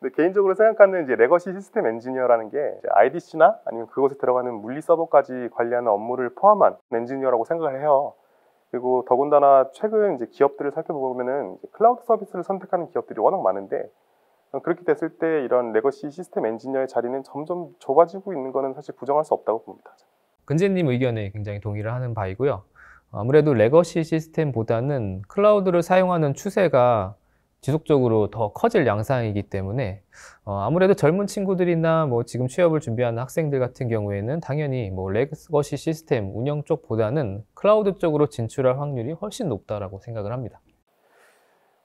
근데 개인적으로 생각하는 이제 레거시 시스템 엔지니어라는 게 이제 IDC나 아니면 그곳에 들어가는 물리 서버까지 관리하는 업무를 포함한 엔지니어라고 생각을 해요. 그리고 더군다나 최근 이제 기업들을 살펴보면은 이제 클라우드 서비스를 선택하는 기업들이 워낙 많은데, 그렇게 됐을 때 이런 레거시 시스템 엔지니어의 자리는 점점 좁아지고 있는 것은 사실 부정할 수 없다고 봅니다. 근재님 의견에 굉장히 동의를 하는 바이고요. 아무래도 레거시 시스템보다는 클라우드를 사용하는 추세가 지속적으로 더 커질 양상이기 때문에 아무래도 젊은 친구들이나 뭐 지금 취업을 준비하는 학생들 같은 경우에는 당연히 뭐 레거시 시스템 운영 쪽보다는 클라우드 쪽으로 진출할 확률이 훨씬 높다라고 생각을 합니다.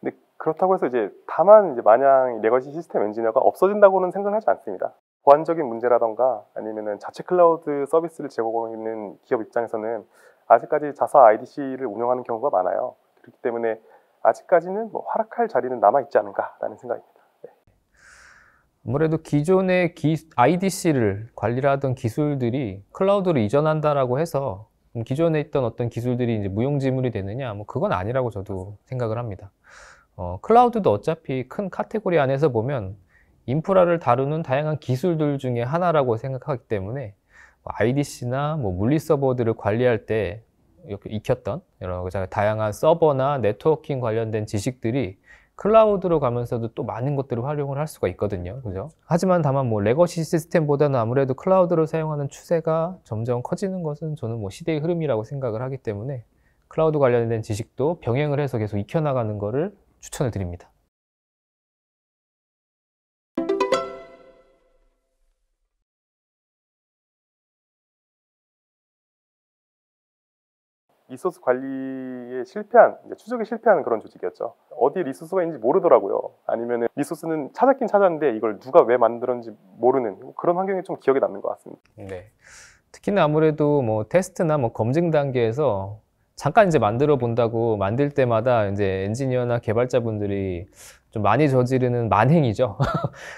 근데 그렇다고 해서 이제 다만 이제 마냥 레거시 시스템 엔지니어가 없어진다고는 생각하지 않습니다. 보안적인 문제라던가 아니면은 자체 클라우드 서비스를 제공하고 있는 기업 입장에서는 아직까지 자사 IDC를 운영하는 경우가 많아요. 그렇기 때문에 아직까지는 뭐 활약할 자리는 남아있지 않은가라는 생각입니다. 네. 아무래도 기존의 IDC를 관리를 하던 기술들이 클라우드로 이전한다라고 해서 기존에 있던 어떤 기술들이 이제 무용지물이 되느냐, 뭐 그건 아니라고 저도 생각을 합니다. 클라우드도 어차피 큰 카테고리 안에서 보면 인프라를 다루는 다양한 기술들 중에 하나라고 생각하기 때문에 IDC나 뭐 물리 서버들을 관리할 때 이렇게 익혔던 여러 다양한 서버나 네트워킹 관련된 지식들이 클라우드로 가면서도 또 많은 것들을 활용을 할 수가 있거든요. 그죠? 하지만 다만 뭐 레거시 시스템보다는 아무래도 클라우드를 사용하는 추세가 점점 커지는 것은 저는 뭐 시대의 흐름이라고 생각을 하기 때문에 클라우드 관련된 지식도 병행을 해서 계속 익혀나가는 것을 추천을 드립니다. 리소스 관리에 실패한, 추적에 실패하는 그런 조직이었죠. 어디 리소스가 있는지 모르더라고요. 아니면 리소스는 찾았긴 찾았는데 이걸 누가 왜 만들었는지 모르는 그런 환경이 좀 기억에 남는 것 같습니다. 네. 특히나 아무래도 뭐 테스트나 뭐 검증 단계에서 잠깐 이제 만들어 본다고 만들 때마다 이제 엔지니어나 개발자분들이 좀 많이 저지르는 만행이죠.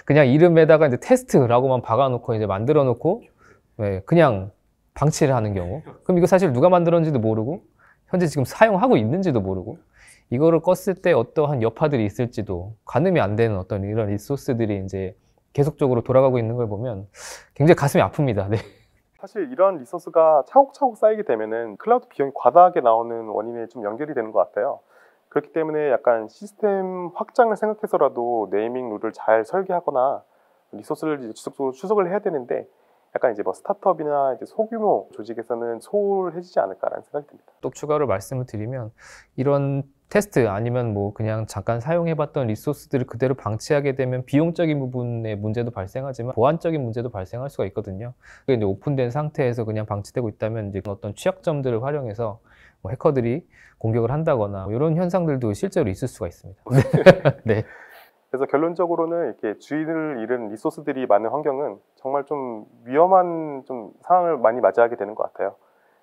그냥 이름에다가 이제 테스트라고만 박아놓고 이제 만들어 놓고 네, 그냥 방치를 하는 경우. 그럼 이거 사실 누가 만들었는지도 모르고 현재 지금 사용하고 있는지도 모르고 이거를 껐을 때 어떠한 여파들이 있을지도 가늠이 안 되는 어떤 이런 리소스들이 이제 계속적으로 돌아가고 있는 걸 보면 굉장히 가슴이 아픕니다. 네. 사실 이런 리소스가 차곡차곡 쌓이게 되면은 클라우드 비용이 과다하게 나오는 원인에 좀 연결이 되는 것 같아요. 그렇기 때문에 약간 시스템 확장을 생각해서라도 네이밍 룰을 잘 설계하거나 리소스를 이제 지속적으로 추적을 해야 되는데, 약간 이제 뭐 스타트업이나 이제 소규모 조직에서는 소홀해지지 않을까라는 생각이 듭니다. 또 추가로 말씀을 드리면 이런 테스트 아니면 뭐 그냥 잠깐 사용해봤던 리소스들을 그대로 방치하게 되면 비용적인 부분의 문제도 발생하지만 보안적인 문제도 발생할 수가 있거든요. 그게 이제 오픈된 상태에서 그냥 방치되고 있다면 이제 어떤 취약점들을 활용해서 뭐 해커들이 공격을 한다거나 뭐 이런 현상들도 실제로 있을 수가 있습니다. 네. 그래서 결론적으로는 이렇게 주인을 잃은 리소스들이 많은 환경은 정말 좀 위험한 좀 상황을 많이 맞이하게 되는 것 같아요.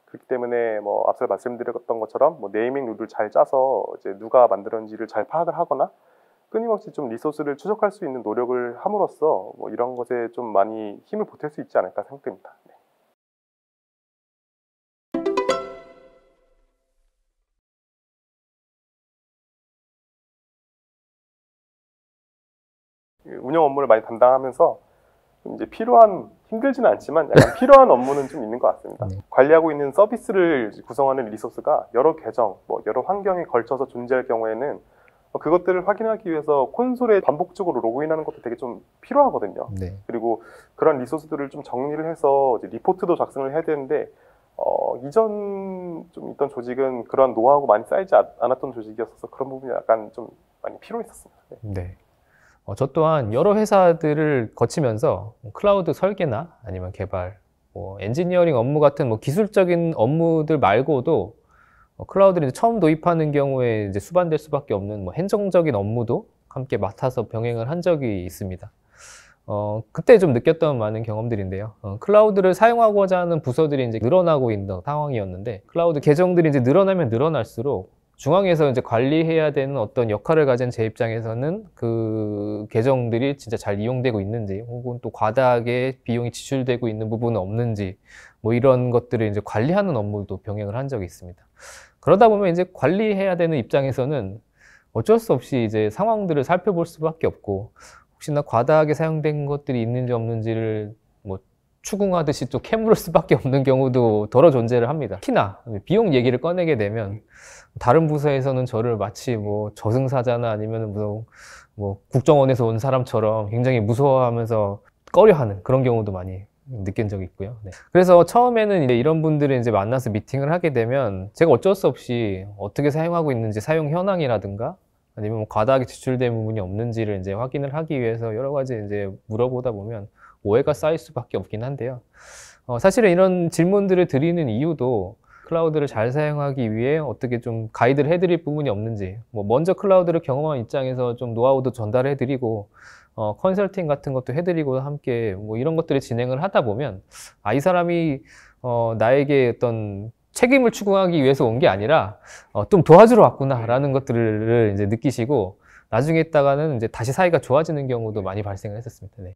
그렇기 때문에 뭐 앞서 말씀드렸던 것처럼 뭐 네이밍 룰을 잘 짜서 이제 누가 만들었는지를 잘 파악을 하거나 끊임없이 좀 리소스를 추적할 수 있는 노력을 함으로써 뭐 이런 것에 좀 많이 힘을 보탤 수 있지 않을까 생각됩니다. 네. 운영 업무를 많이 담당하면서 이제 힘들지는 않지만 약간 필요한 업무는 좀 있는 것 같습니다. 관리하고 있는 서비스를 구성하는 리소스가 여러 계정, 뭐 여러 환경에 걸쳐서 존재할 경우에는 그것들을 확인하기 위해서 콘솔에 반복적으로 로그인하는 것도 되게 좀 필요하거든요. 네. 그리고 그런 리소스들을 좀 정리를 해서 이제 리포트도 작성을 해야 되는데, 이전 좀 있던 조직은 그런 노하우가 많이 쌓이지 않았던 조직이었어서 그런 부분이 약간 좀 많이 필요했었습니다. 네. 네. 저 또한 여러 회사들을 거치면서 클라우드 설계나 아니면 개발, 뭐 엔지니어링 업무 같은 뭐 기술적인 업무들 말고도 클라우드를 이제 처음 도입하는 경우에 이제 수반될 수밖에 없는 뭐 행정적인 업무도 함께 맡아서 병행을 한 적이 있습니다. 그때 좀 느꼈던 많은 경험들인데요. 클라우드를 사용하고자 하는 부서들이 이제 늘어나고 있는 상황이었는데, 클라우드 계정들이 이제 늘어나면 늘어날수록 중앙에서 이제 관리해야 되는 어떤 역할을 가진 제 입장에서는 그 계정들이 진짜 잘 이용되고 있는지, 혹은 또 과다하게 비용이 지출되고 있는 부분은 없는지, 뭐 이런 것들을 이제 관리하는 업무도 병행을 한 적이 있습니다. 그러다 보면 이제 관리해야 되는 입장에서는 어쩔 수 없이 이제 상황들을 살펴볼 수밖에 없고, 혹시나 과다하게 사용된 것들이 있는지 없는지를 뭐 추궁하듯이 또 캐물을 수밖에 없는 경우도 더러 존재를 합니다. 특히나 비용 얘기를 꺼내게 되면 다른 부서에서는 저를 마치 뭐 저승사자나 아니면 뭐 국정원에서 온 사람처럼 굉장히 무서워하면서 꺼려하는 그런 경우도 많이 느낀 적이 있고요. 네. 그래서 처음에는 이제 이런 분들을 이제 만나서 미팅을 하게 되면 제가 어쩔 수 없이 어떻게 사용하고 있는지 사용 현황이라든가 아니면 뭐 과다하게 지출된 부분이 없는지를 이제 확인을 하기 위해서 여러 가지 이제 물어보다 보면 오해가 쌓일 수밖에 없긴 한데요. 사실은 이런 질문들을 드리는 이유도 클라우드를 잘 사용하기 위해 어떻게 좀 가이드를 해드릴 부분이 없는지, 뭐 먼저 클라우드를 경험한 입장에서 좀 노하우도 전달해드리고, 컨설팅 같은 것도 해드리고 함께 뭐 이런 것들을 진행을 하다 보면, 이 사람이 나에게 어떤 책임을 추구하기 위해서 온 게 아니라 좀 도와주러 왔구나라는 것들을 이제 느끼시고, 나중에 있다가는 이제 다시 사이가 좋아지는 경우도 많이 발생을 했었습니다. 네.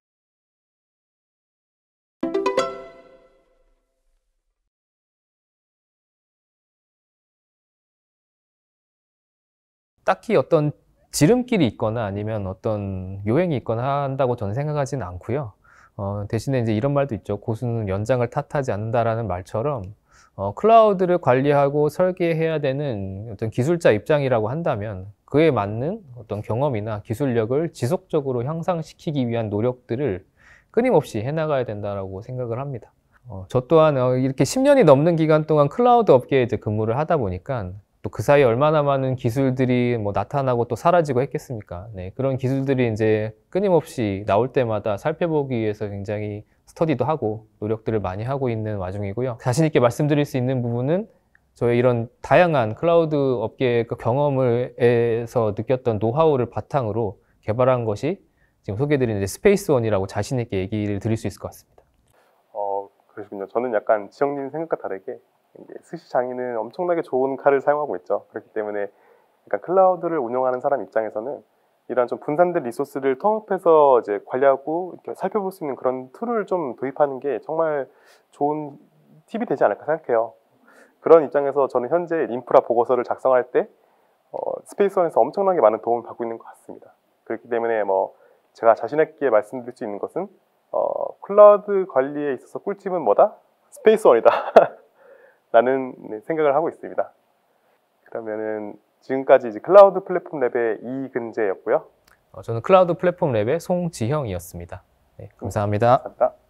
딱히 어떤 지름길이 있거나 아니면 어떤 요행이 있거나 한다고 저는 생각하지는 않고요. 대신에 이제 이런 말도 있죠. 고수는 연장을 탓하지 않는다라는 말처럼 클라우드를 관리하고 설계해야 되는 어떤 기술자 입장이라고 한다면 그에 맞는 어떤 경험이나 기술력을 지속적으로 향상시키기 위한 노력들을 끊임없이 해나가야 된다라고 생각을 합니다. 저 또한 이렇게 10년이 넘는 기간 동안 클라우드 업계에 이제 근무를 하다 보니까 또 그 사이에 얼마나 많은 기술들이 뭐 나타나고 또 사라지고 했겠습니까? 네, 그런 기술들이 이제 끊임없이 나올 때마다 살펴보기 위해서 굉장히 스터디도 하고 노력들을 많이 하고 있는 와중이고요. 자신 있게 말씀드릴 수 있는 부분은 저의 이런 다양한 클라우드 업계의 그 경험을 해서 느꼈던 노하우를 바탕으로 개발한 것이 지금 소개해드린 이제 스페이스원이라고 자신 있게 얘기를 드릴 수 있을 것 같습니다. 그러시군요. 저는 약간 지영님 생각과 다르게 스시 장인은 엄청나게 좋은 칼을 사용하고 있죠. 그렇기 때문에 그러니까 클라우드를 운영하는 사람 입장에서는 이런 좀 분산된 리소스를 통합해서 이제 관리하고 이렇게 살펴볼 수 있는 그런 툴을 좀 도입하는 게 정말 좋은 팁이 되지 않을까 생각해요. 그런 입장에서 저는 현재 인프라 보고서를 작성할 때 스페이스원에서 엄청나게 많은 도움을 받고 있는 것 같습니다. 그렇기 때문에 뭐 제가 자신 있게 말씀드릴 수 있는 것은 클라우드 관리에 있어서 꿀팁은 뭐다? 스페이스원이다. 라는 생각을 하고 있습니다. 그러면은 지금까지 이제 클라우드 플랫폼 랩의 이근재였고요. 저는 클라우드 플랫폼 랩의 송지형이었습니다. 네, 감사합니다. 감사합니다.